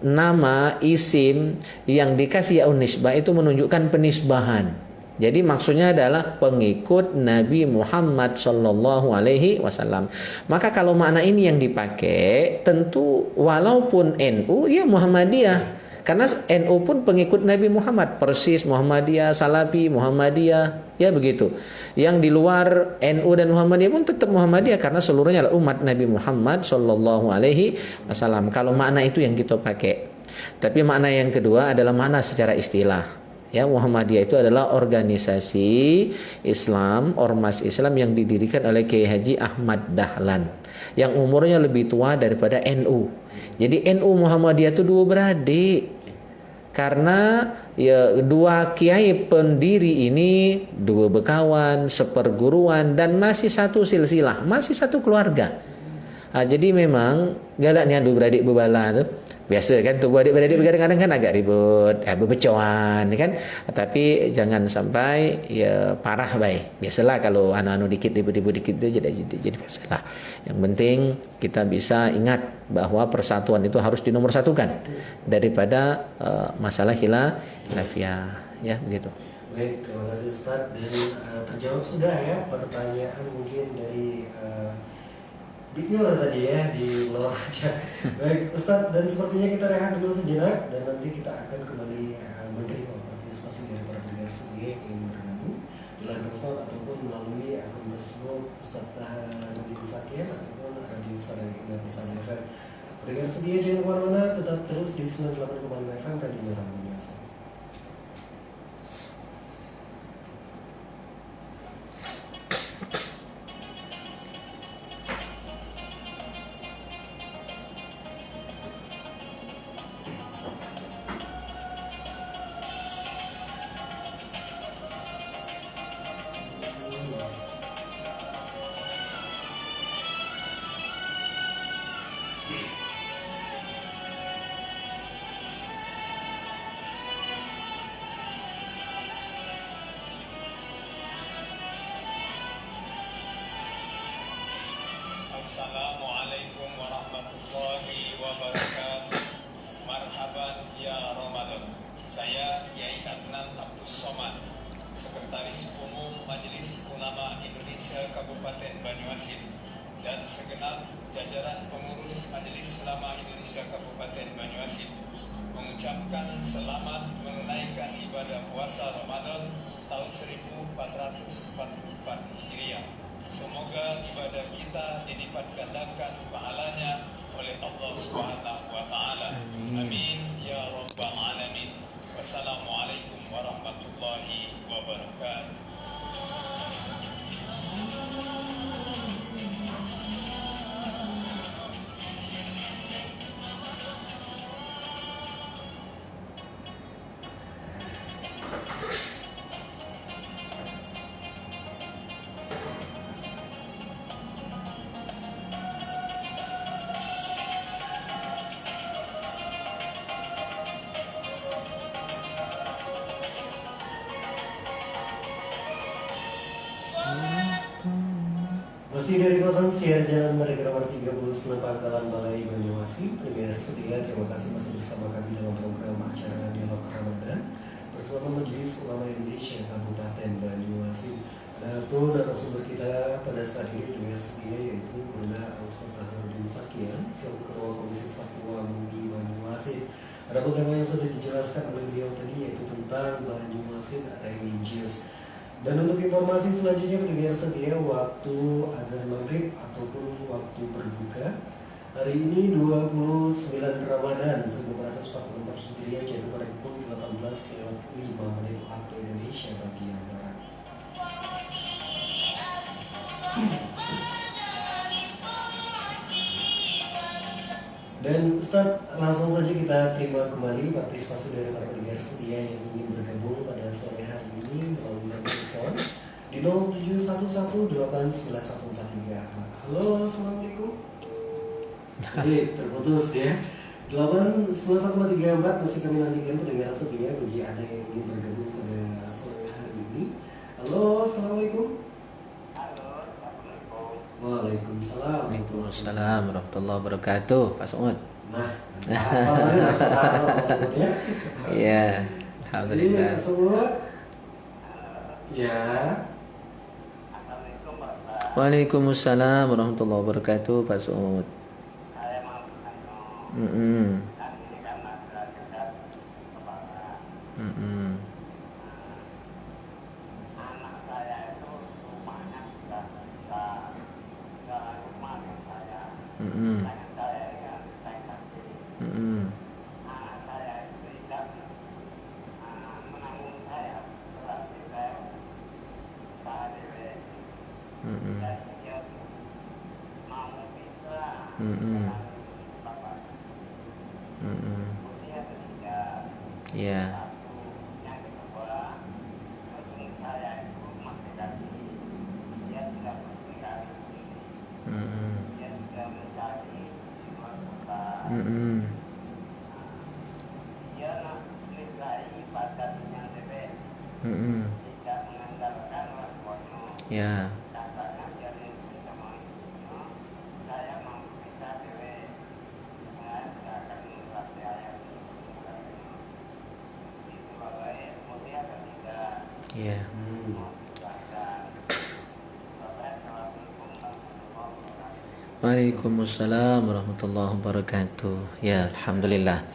nama isim yang dikasih yaun nisbah itu menunjukkan penisbahan. Jadi maksudnya adalah pengikut Nabi Muhammad Sallallahu Alaihi Wasallam. Maka kalau makna ini yang dipakai, tentu walaupun NU ya Muhammadiyah. Karena NU pun pengikut Nabi Muhammad, persis Muhammadiyah, Salafi, Muhammadiyah, ya begitu. Yang di luar NU dan Muhammadiyah pun tetap Muhammadiyah karena seluruhnya adalah umat Nabi Muhammad Sallallahu Alaihi Wasallam. Kalau makna itu yang kita pakai. Tapi makna yang kedua adalah makna secara istilah. Ya, Muhammadiyah itu adalah organisasi Islam, ormas Islam yang didirikan oleh Kiai Haji Ahmad Dahlan yang umurnya lebih tua daripada NU. Jadi NU Muhammadiyah itu dua beradik. Karena ya dua kiai pendiri ini dua berkawan, seperguruan dan masih satu silsilah, masih satu keluarga. Jadi memang galak nih dua beradik berbala tuh. Biasa kan tuh adik-beradik kadang-kadang kan agak ribut, berbecoan kan. Tapi jangan sampai ya parah baik. Biasalah kalau anu-anu dikit ribut-ribut dikit itu jadi biasalah. Yang penting kita bisa ingat bahwa persatuan itu harus dinomorsatukan daripada masalah khilafiyah ya begitu. Baik, terima kasih Ustadz, dan terjawab sudah ya pertanyaan mungkin dari Biur tadi ya di luar aja. Baik Ustadz, dan sepertinya kita rehat dulu sejenak dan nanti kita akan kembali menerima partisipasi dari para pendengar setia yang ingin bergabung di line telepon ataupun melalui akun Facebook Ustadz Nurdin Sakian ataupun Radio Sarang Pesan FM. Pendengar setia jangan kemana-mana, tetap terus di 98,5 FM Radio Rambunya. Assalamualaikum warahmatullahi wabarakatuh. Marhaban ya Ramadan. Saya Kiai Adnan Abdus Somad, Sekretaris Umum Majelis Ulama Indonesia Kabupaten Banyuasin, dan segenap jajaran pengurus Majelis Ulama Indonesia Kabupaten Banyuasin mengucapkan selamat menunaikan ibadah puasa Ramadan tahun 1444 Hijriah. Semoga ibadah kita dilipat gandakan pahalanya oleh Allah Subhanahu wa taala. Amin ya rabbal alamin. Wassalamualaikum warahmatullahi wabarakatuh. Masih dari kawasan Siar Jalan Merdeka nomor 39 Pangkalan Balai Banyuasin. Pendengar setia, terima kasih masih bersama kami dalam program acara Dialog Ramadan bersama Majelis Ulama Indonesia Kabupaten Banyuasin. Adapun narasumber kita pada saat ini dengan setia yaitu Bunda Ustaz Taharudin Sakian selaku Ketua Komisi Fatwa MUI Banyuasin. Adapun tema yang sudah dijelaskan oleh beliau tadi yaitu tentang Banyuasin religius. Dan untuk informasi selanjutnya pendengar setia, waktu adzan maghrib ataupun waktu berbuka hari ini 29 Ramadan 1444 Hijriah jatuh pada pukul 18.05 waktu Indonesia bagian barat. Dan Ustaz, langsung saja kita terima kembali partisipasi dari para pendengar setia yang ingin bergabung pada sore hari ini melalui telepon di 0711891143. Halo, assalamualaikum. Oke, terputus ya. 89134 masih kami nantikan pendengar setia bagi Anda yang ingin bergabung pada sore hari ini. Halo, assalamualaikum. Waalaikumsalam. Waalaikumsalam warahmatullahi wabarakatuh. Pak Suud. Nah, apa maksudnya? Ya, alhamdulillah. Pak Suud. Ya. Waalaikumsalam warahmatullahi wabarakatuh, Pak Suud. Mm-mm. Mm-mm. Mm-mm. Mm-mm. Mm-mm. Mm-mm. Mm-mm. Ya. Mm-mm. Mm-mm. Mm-mm. Ya. Ya. Waalaikumsalam warahmatullahi wabarakatuh. Ya, alhamdulillah.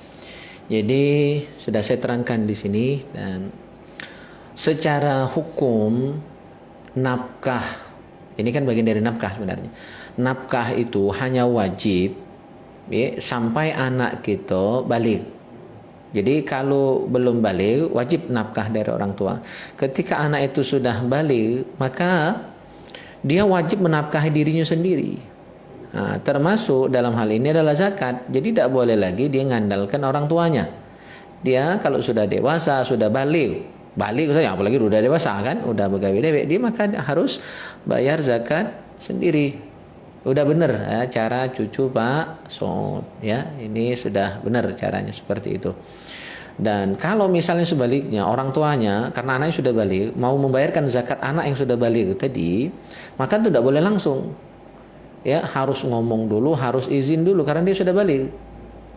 Jadi sudah saya terangkan di sini, dan secara hukum nafkah ini kan bagian dari nafkah sebenarnya. Nafkah itu hanya wajib ya, sampai anak kita balik. Jadi kalau belum balik wajib nafkah dari orang tua. Ketika anak itu sudah balik, maka dia wajib menafkahi dirinya sendiri. Nah, termasuk dalam hal ini adalah zakat. Jadi tidak boleh lagi dia ngandalkan orang tuanya. Dia kalau sudah dewasa, sudah balik saja, apalagi sudah dewasa kan, udah begawe dewek, dia maka harus bayar zakat sendiri. Udah benar ya, cara cucu Pak Sod ya, ini sudah benar caranya seperti itu. Dan kalau misalnya sebaliknya orang tuanya karena anaknya sudah balik mau membayarkan zakat anak yang sudah balik tadi, maka tidak boleh langsung. Ya, harus ngomong dulu, harus izin dulu karena dia sudah balik.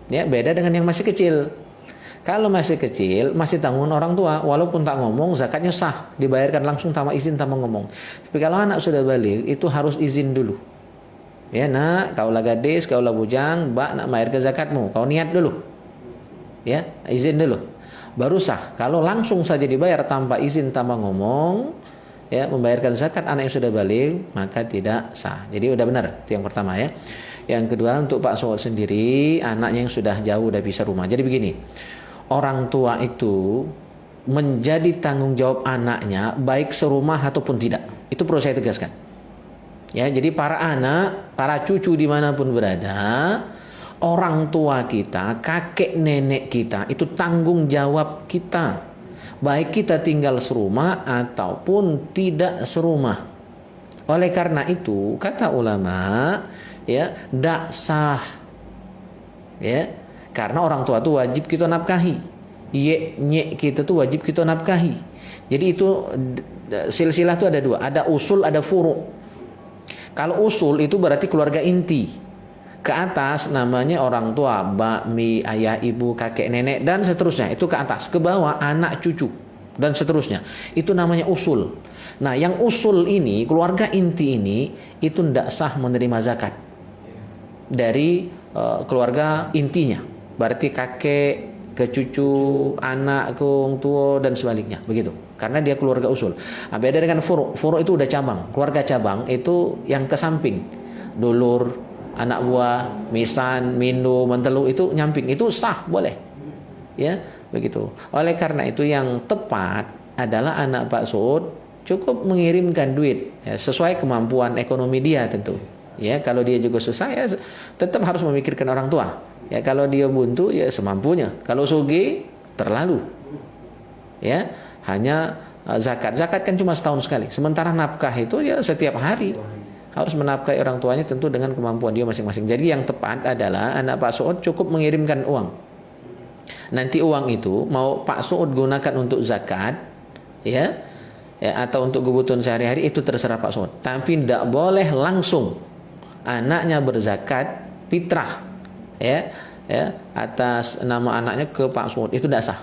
Ya, beda dengan yang masih kecil. Kalau masih kecil, masih tanggungan orang tua, walaupun tak ngomong, zakatnya sah, dibayarkan langsung tanpa izin, tanpa ngomong. Tapi kalau anak sudah balik, itu harus izin dulu. Ya, nak, kaulah gadis, kaulah bujang, mbak nak bayar ke zakatmu, kau niat dulu. Ya, izin dulu. Baru sah. Kalau langsung saja dibayar tanpa izin, tanpa ngomong, ya, membayarkan zakat anak yang sudah balik, maka tidak sah. Jadi udah benar, itu yang pertama ya. Yang kedua, untuk Pak Sohor sendiri, anaknya yang sudah jauh, udah pisah rumah. Jadi begini, orang tua itu menjadi tanggung jawab anaknya baik serumah ataupun tidak. Itu perlu saya tegaskan. Ya, jadi para anak, para cucu dimanapun berada, orang tua kita, kakek nenek kita, itu tanggung jawab kita. Baik kita tinggal serumah ataupun tidak serumah. Oleh karena itu, kata ulama, ya, tidak sah. Ya, karena orang tua itu wajib kita nafkahi. Nyek kita tuh wajib kita nafkahi. Jadi itu silsilah itu ada dua, ada usul, ada furu'. Kalau usul itu berarti keluarga inti. Ke atas namanya orang tua, mbak, mi, ayah, ibu, kakek, nenek dan seterusnya. Itu ke atas, ke bawah anak cucu. dan seterusnya. Itu namanya usul. Nah, yang usul ini, keluarga inti ini, itu tidak sah menerima zakat dari keluarga intinya. Berarti kakek ke cucu, anak ke orang tua dan sebaliknya, begitu. Karena dia keluarga usul. Beda dengan furu'. Furu' itu udah cabang. Keluarga cabang itu yang ke samping. Dulur, anak buah, misan, mindu, mentelu itu nyamping. Itu sah, boleh. Ya, begitu. Oleh karena itu yang tepat adalah anak Pak Suud cukup mengirimkan duit ya, sesuai kemampuan ekonomi dia tentu. Ya, kalau dia juga susah ya tetap harus memikirkan orang tua. Ya, kalau dia buntu ya semampunya. Kalau sugih terlalu. Ya, hanya zakat. Zakat kan cuma setahun sekali. Sementara nafkah itu ya setiap hari. Harus menafkahi orang tuanya tentu dengan kemampuan dia masing-masing. Jadi yang tepat adalah anak Pak Suud cukup mengirimkan uang. Nanti uang itu mau Pak Suud gunakan untuk zakat, ya atau untuk kebutuhan sehari-hari itu terserah Pak Suud. Tapi tidak boleh langsung anaknya berzakat fitrah, ya atas nama anaknya ke Pak Suud, itu tidak sah.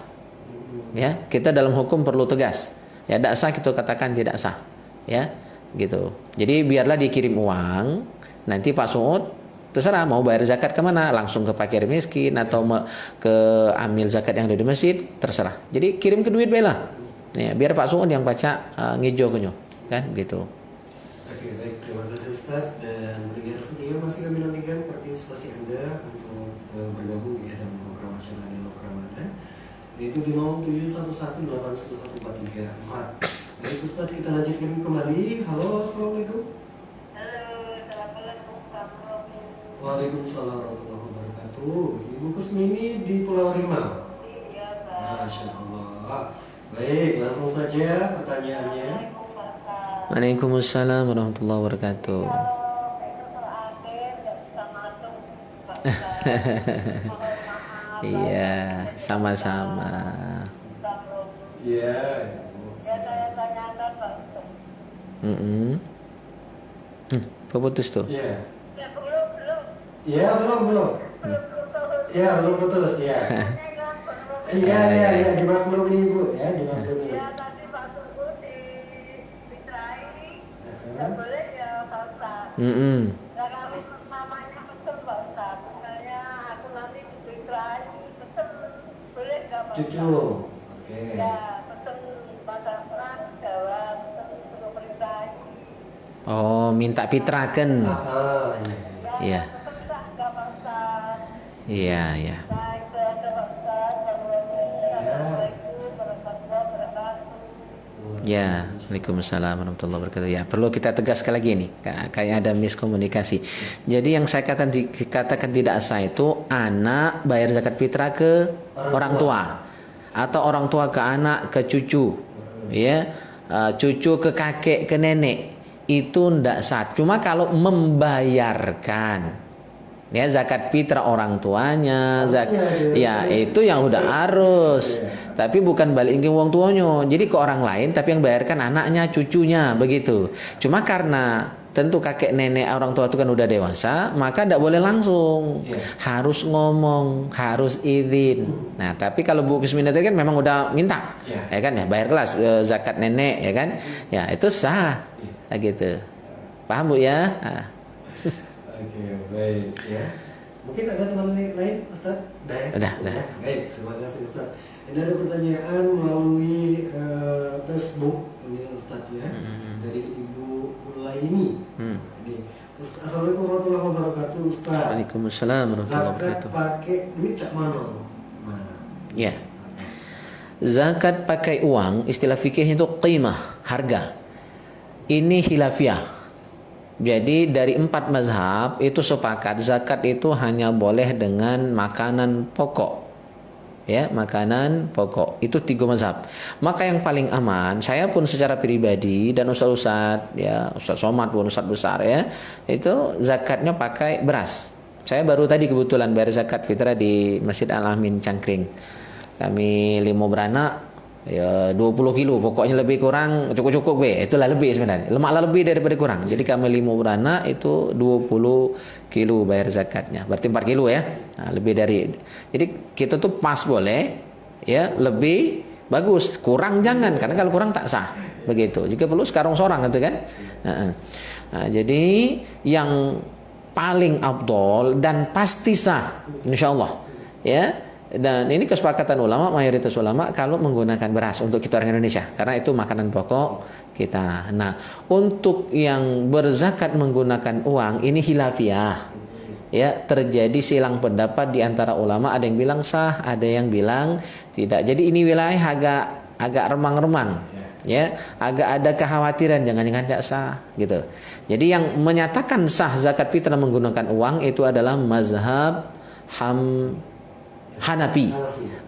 Ya, kita dalam hukum perlu tegas. Ya, tidak sah kita katakan tidak sah. Ya. Gitu. Jadi biarlah dikirim uang, nanti Pak Suud terserah mau bayar zakat kemana, langsung ke fakir miskin atau ke amil zakat yang ada di masjid, terserah. Jadi kirim ke duit bela, ya, biar Pak Suud yang baca ngejo kenyo, kan gitu. Oke, baik, terima kasih Ustaz. Dan pendengar setia masih kami nantikan partisipasi Anda untuk bergabung ya dalam program acara Dialog Ramadan, yaitu di 0711814344. Baik Ustaz, kita lanjutkan kembali. Halo, assalamualaikum. Halo, assalamualaikum warahmatullahi wabarakatuh. Waalaikumsalam warahmatullahi wabarakatuh. Ibu Kusmini di Pulau Rimau. Iya, Pak. Masya Allah. Baik, langsung saja pertanyaannya. Waalaikumsalam warahmatullahi wabarakatuh. Kalau itu soal akhir nggak bisa masuk, Pak Ustaz. Mohon maaf. Iya, sama-sama. Iya. Ya saya tanyakan Pak Ustaz. Putus tuh. Iya. Ya belum. Iya, belum. Belum. Iya, belum putus ya. Saya kan belum. Iya, dimaklumi Ibu ya, dimaklumi. Ya tadi Pak Tunggu di Fitrai, nggak boleh ya Pak Ustaz. Nah, kalau mamanya pesen Pak Ustaz, misalnya aku nanti di Fitrai pesen, boleh nggak Pak Cucu. Ustaz? Oke. Ya, pesen bahasa orang Jawa, pesen suruh Fitrai. Oh, minta fitrakan. Iya. Iya. Pesen tak nggak Pak Ustaz? Iya. Nah, itu ada Pak Ustaz. Assalamualaikum warahmatullahi wabarakatuh. Ya, Waalaikumsalam warahmatullahi wabarakatuh. Ya, perlu kita tegaskan lagi nih, kayak ada miskomunikasi. Jadi yang saya katakan tidak sah itu anak bayar zakat fitrah ke orang tua atau orang tua ke anak ke cucu, ya, cucu ke kakek ke nenek itu tidak sah. Cuma kalau membayarkan. Ya, zakat fitrah orang tuanya, ya itu yang udah harus. Tapi bukan balikin uang tuanya. Jadi ke orang lain tapi yang bayarkan anaknya, cucunya, begitu. Cuma karena tentu kakek nenek orang tua itu kan udah dewasa, maka tidak boleh langsung. Harus ngomong, harus izin. Nah, tapi kalau Bu Kusmina tadi kan memang udah minta. Ya kan ya, bayar kelas zakat nenek ya kan. Ya, itu sah. Gitu. Paham Bu ya? Nah. Oke, baik ya. Mungkin ada teman lain, Ustaz? Udah. Baik, terima kasih Ustaz. Ini ada pertanyaan melalui Facebook ini Ustaz ya, dari Ibu Ulaini. Ini Assalamualaikum warahmatullahi wabarakatuh Ustaz. Waalaikumsalam warahmatullahi Zakat wabarakatuh. pakai duit cak mana? Ya. Zakat pakai uang, istilah fikih itu qimah, harga. Ini khilafiyah. Jadi dari 4 mazhab itu sepakat zakat itu hanya boleh dengan makanan pokok. Ya, makanan pokok. Itu 3 mazhab. Maka yang paling aman, saya pun secara pribadi dan ustaz-ustaz ya, Ustaz Somad pun ustaz besar ya, itu zakatnya pakai beras. Saya baru tadi kebetulan bayar zakat fitrah di Masjid Al-Amin Cangkring. Kami 5 beranak ya 20 kilo, pokoknya lebih kurang cukup-cukup be. Itulah lebih sebenarnya. Lemaklah lebih daripada kurang. Jadi kami 5 beranak itu 20 kilo bayar zakatnya. Berarti 4 kilo ya. Nah, lebih dari. Jadi kita tuh pas boleh ya, lebih bagus, kurang jangan, karena kalau kurang tak sah. Begitu. Jika perlu sekarang seorang gitu kan. Nah, jadi yang paling afdol dan pasti sah insyaallah ya. Dan ini kesepakatan ulama, mayoritas ulama kalau menggunakan beras untuk kita orang Indonesia karena itu makanan pokok kita. Nah, untuk yang berzakat menggunakan uang ini khilafiyah. Ya, terjadi silang pendapat di antara ulama, ada yang bilang sah, ada yang bilang tidak. Jadi ini wilayah agak remang-remang. Ya, agak ada kekhawatiran jangan-jangan tidak sah gitu. Jadi yang menyatakan sah zakat fitrah menggunakan uang itu adalah mazhab Hanafi.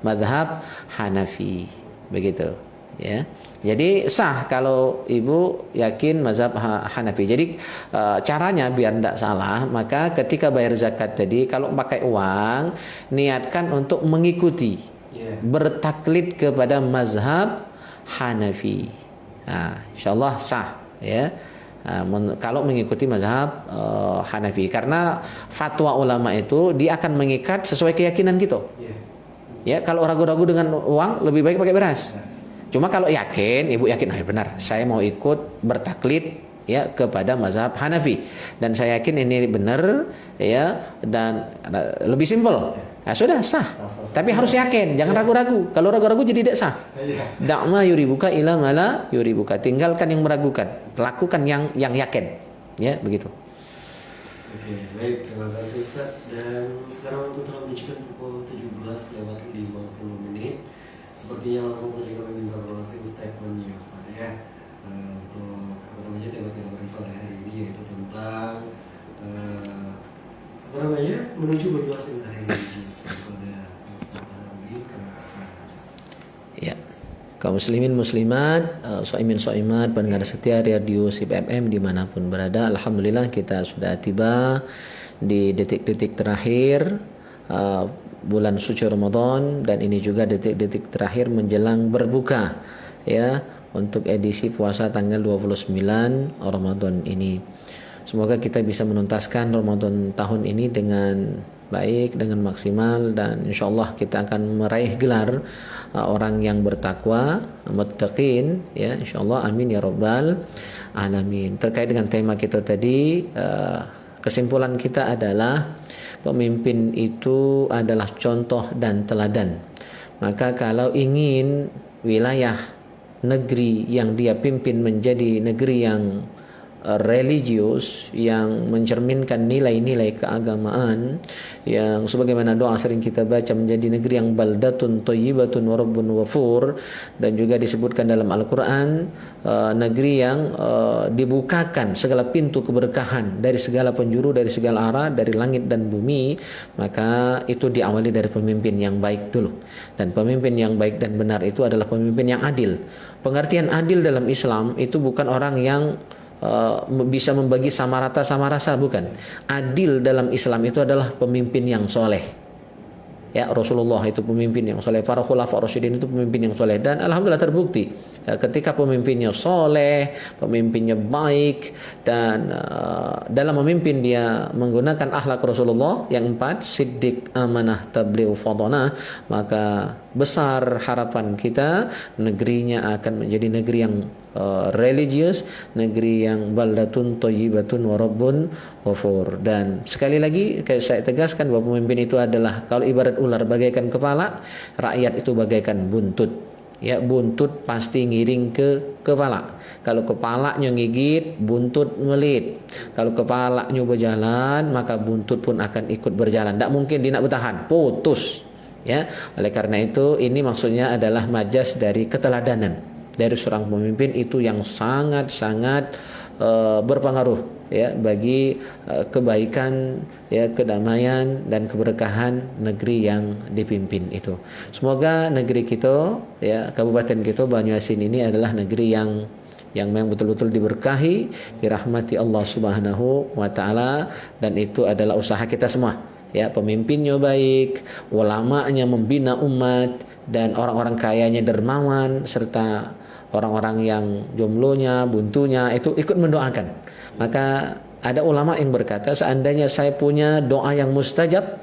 Mazhab Hanafi. Begitu, ya. Jadi sah kalau ibu yakin mazhab Hanafi. Jadi caranya biar tidak salah, maka ketika bayar zakat tadi kalau pakai uang niatkan untuk mengikuti bertaklid kepada mazhab Hanafi. Nah, insyaallah sah ya. Kalau mengikuti mazhab Hanafi karena fatwa ulama itu dia akan mengikat sesuai keyakinan kita. Ya, kalau ragu-ragu dengan uang lebih baik pakai beras. Cuma kalau yakin, ibu yakin benar, saya mau ikut bertaklid ya kepada mazhab Hanafi dan saya yakin ini benar ya dan lebih simpel. Nah, sudah sah. Tapi harus yakin, jangan ragu-ragu. Kalau ragu-ragu jadi tidak sah. Da'ma yuribuka ila mala yuribuka. Tinggalkan yang meragukan, lakukan yang yakin. Ya, begitu. Oke, baik, terima kasih Ustaz. Dan sekarang waktu telah menunjukkan pukul 17:50. Sepertinya langsung saja kami minta closing statementnya Ustaz ya. Untuk tema kita pada sore hari ini yaitu tentang menuju berpuasa religius kepada Ustaz Harbi. Ya, kaum muslimin muslimat, soimin soimat, pendengar setia radio SIP FM dimanapun berada, alhamdulillah kita sudah tiba di detik-detik terakhir bulan suci Ramadan dan ini juga detik-detik terakhir menjelang berbuka ya untuk edisi puasa tanggal 29 Ramadan ini. Semoga kita bisa menuntaskan Ramadan tahun ini dengan baik, dengan maksimal dan insyaallah kita akan meraih gelar orang yang bertakwa, muttaqin ya insyaallah, amin ya rabbal alamin. Terkait dengan tema kita tadi, kesimpulan kita adalah pemimpin itu adalah contoh dan teladan. Maka kalau ingin wilayah negeri yang dia pimpin menjadi negeri yang religius, yang mencerminkan nilai-nilai keagamaan, yang sebagaimana doa sering kita baca menjadi negeri yang baldatun thayyibatun wa rabbun ghafur, dan juga disebutkan dalam Al-Quran negeri yang dibukakan segala pintu keberkahan dari segala penjuru, dari segala arah, dari langit dan bumi, maka itu diawali dari pemimpin yang baik dulu. Dan pemimpin yang baik dan benar itu adalah pemimpin yang adil. Pengertian adil dalam Islam itu bukan orang yang bisa membagi sama rasa, bukan. Adil dalam Islam itu adalah pemimpin yang soleh. Ya, Rasulullah itu pemimpin yang soleh, para khulafa rasyidin itu pemimpin yang soleh, dan alhamdulillah terbukti ya, ketika pemimpinnya soleh, pemimpinnya baik, dan dalam memimpin dia menggunakan akhlak Rasulullah yang 4, siddiq, amanah, tabligh, fadhana, maka besar harapan kita negerinya akan menjadi negeri yang religius, negeri yang baldatun thayyibatun wa rabbun ghafur. Dan sekali lagi saya tegaskan bahwa pemimpin itu adalah kalau ibarat ular bagaikan kepala, rakyat itu bagaikan buntut. Ya, buntut pasti ngiring ke kepala. Kalau kepalanya ngigit, buntut melit. Kalau kepalanya berjalan, maka buntut pun akan ikut berjalan. Tak mungkin dia nak bertahan, putus. Ya, oleh karena itu ini maksudnya adalah majas dari keteladanan dari seorang pemimpin itu yang sangat-sangat berpengaruh ya bagi kebaikan ya, kedamaian dan keberkahan negeri yang dipimpin itu. Semoga negeri kita ya, kabupaten kita Banyuasin ini adalah negeri yang memang betul-betul diberkahi, dirahmati Allah Subhanahu wa taala, dan itu adalah usaha kita semua. Ya, pemimpinnya baik, ulamanya membina umat, dan orang-orang kayanya dermawan, serta orang-orang yang jomblonya, buntunya itu ikut mendoakan. Maka ada ulama yang berkata, seandainya saya punya doa yang mustajab,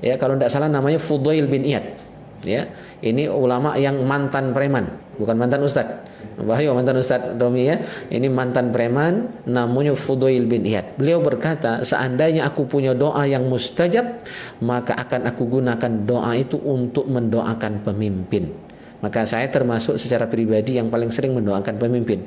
ya kalau tidak salah namanya Fudail bin Iyad. Ya, ini ulama yang mantan preman, bukan mantan ustad. Bahaya mantan ustad Romi ya. Ini mantan preman, namanya Fudail bin Iyad. Beliau berkata, seandainya aku punya doa yang mustajab, maka akan aku gunakan doa itu untuk mendoakan pemimpin. Maka saya termasuk secara pribadi yang paling sering mendoakan pemimpin.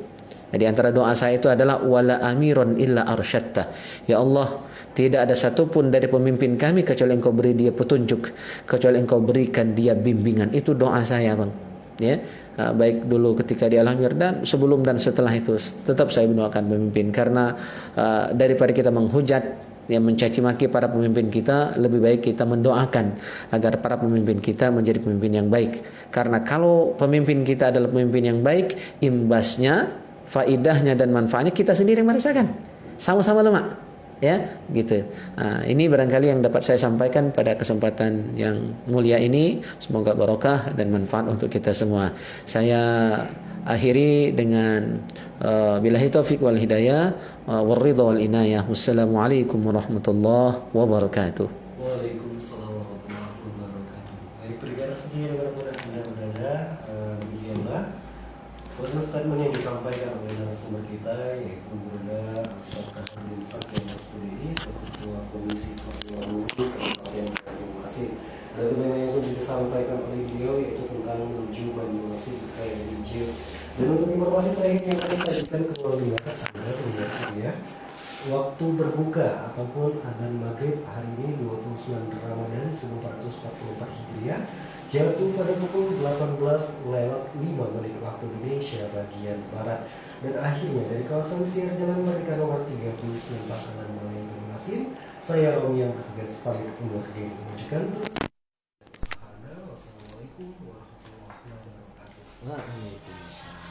Jadi antara doa saya itu adalah wala amiron illa arsyatta. Ya Allah, tidak ada satupun dari pemimpin kami kecuali Engkau beri dia petunjuk, kecuali Engkau berikan dia bimbingan. Itu doa saya, Bang. Ya, baik dulu ketika di Al-Amir dan sebelum dan setelah itu tetap saya mendoakan pemimpin karena daripada kita menghujat yang mencaci maki para pemimpin kita, lebih baik kita mendoakan agar para pemimpin kita menjadi pemimpin yang baik. Karena kalau pemimpin kita adalah pemimpin yang baik, imbasnya, faidahnya dan manfaatnya kita sendiri merasakan. Sama-sama lemak. Ya, gitu. Nah, ini barangkali yang dapat saya sampaikan pada kesempatan yang mulia ini. Semoga barokah dan manfaat untuk kita semua. Saya akhiri dengan billahi taufik wal hidayah wal ridha wal inayah. Wassalamualaikum warahmatullahi wabarakatuh. Waalaikumsalam warahmatullahi wabarakatuh. Baik, perkara segini dengan Anda berada, demikianlah proses statement yang disampaikan oleh narasumber kita, yaitu Bunda Ustaz Kaharudin Satya Masudiri, Ketua Komisi Fatwa MUI Kabupaten Banyumasin. Ada tema yang sudah disampaikan oleh beliau, yaitu tentang menuju Banyumasin religius. Dan untuk informasi terakhir yang kami sajikan ke Anda ya, waktu berbuka ataupun adzan maghrib hari ini 29 Ramadan 1444 Hijriah jatuh pada pukul 18:05 waktu Indonesia bagian Barat. Dan akhirnya dari kawasan siar Jalan Merdeka nomor 39 Pakalan Malaya Banyumasin, saya Romi yang bertugas pamit undur diri. Menunjukkan terus. Wassalamualaikum warahmatullahi wabarakatuh. Waalaikumsalam.